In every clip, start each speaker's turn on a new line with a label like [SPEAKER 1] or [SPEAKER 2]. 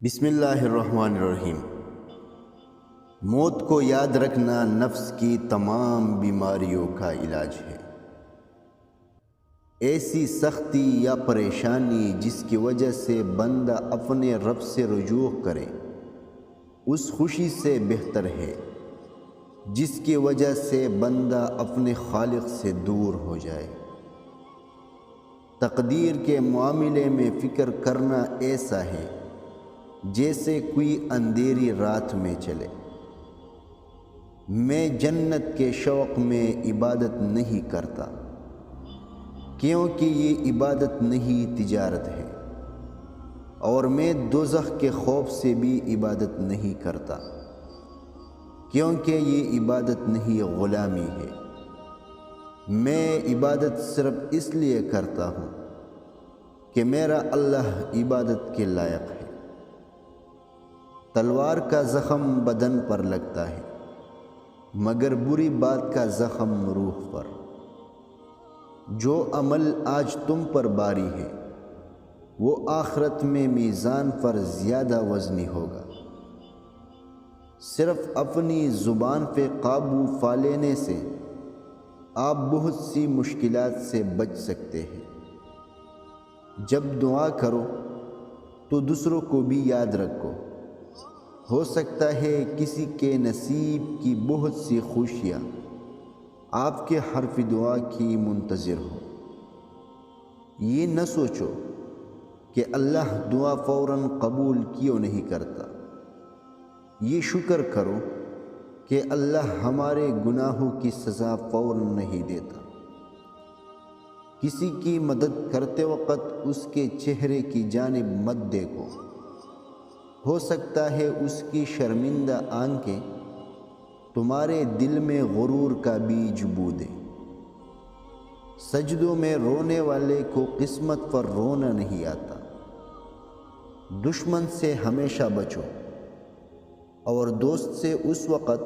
[SPEAKER 1] بسم اللہ الرحمن الرحیم۔ موت کو یاد رکھنا نفس کی تمام بیماریوں کا علاج ہے۔ ایسی سختی یا پریشانی جس کی وجہ سے بندہ اپنے رب سے رجوع کرے اس خوشی سے بہتر ہے جس کی وجہ سے بندہ اپنے خالق سے دور ہو جائے۔ تقدیر کے معاملے میں فکر کرنا ایسا ہے جیسے کوئی اندھیری رات میں چلے۔ میں جنت کے شوق میں عبادت نہیں کرتا کیونکہ یہ عبادت نہیں تجارت ہے، اور میں دوزخ کے خوف سے بھی عبادت نہیں کرتا کیونکہ یہ عبادت نہیں غلامی ہے۔ میں عبادت صرف اس لیے کرتا ہوں کہ میرا اللہ عبادت کے لائق ہے۔ تلوار کا زخم بدن پر لگتا ہے مگر بری بات کا زخم روح پر۔ جو عمل آج تم پر باری ہے وہ آخرت میں میزان پر زیادہ وزنی ہوگا۔ صرف اپنی زبان پہ قابو پا لینے سے آپ بہت سی مشکلات سے بچ سکتے ہیں۔ جب دعا کرو تو دوسروں کو بھی یاد رکھو، ہو سکتا ہے کسی کے نصیب کی بہت سی خوشیاں آپ کے حرف دعا کی منتظر ہو۔ یہ نہ سوچو کہ اللہ دعا فوراً قبول کیوں نہیں کرتا، یہ شکر کرو کہ اللہ ہمارے گناہوں کی سزا فوراً نہیں دیتا۔ کسی کی مدد کرتے وقت اس کے چہرے کی جانب مت دیکھو، ہو سکتا ہے اس کی شرمندہ آنکھیں تمہارے دل میں غرور کا بیج بو دیں۔ سجدوں میں رونے والے کو قسمت پر رونا نہیں آتا۔ دشمن سے ہمیشہ بچو اور دوست سے اس وقت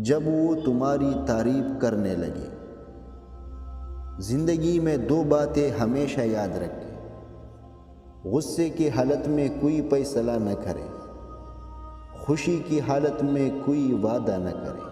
[SPEAKER 1] جب وہ تمہاری تعریف کرنے لگے۔ زندگی میں دو باتیں ہمیشہ یاد رکھیں: غصے کی حالت میں کوئی فیصلہ نہ کرے، خوشی کی حالت میں کوئی وعدہ نہ کرے۔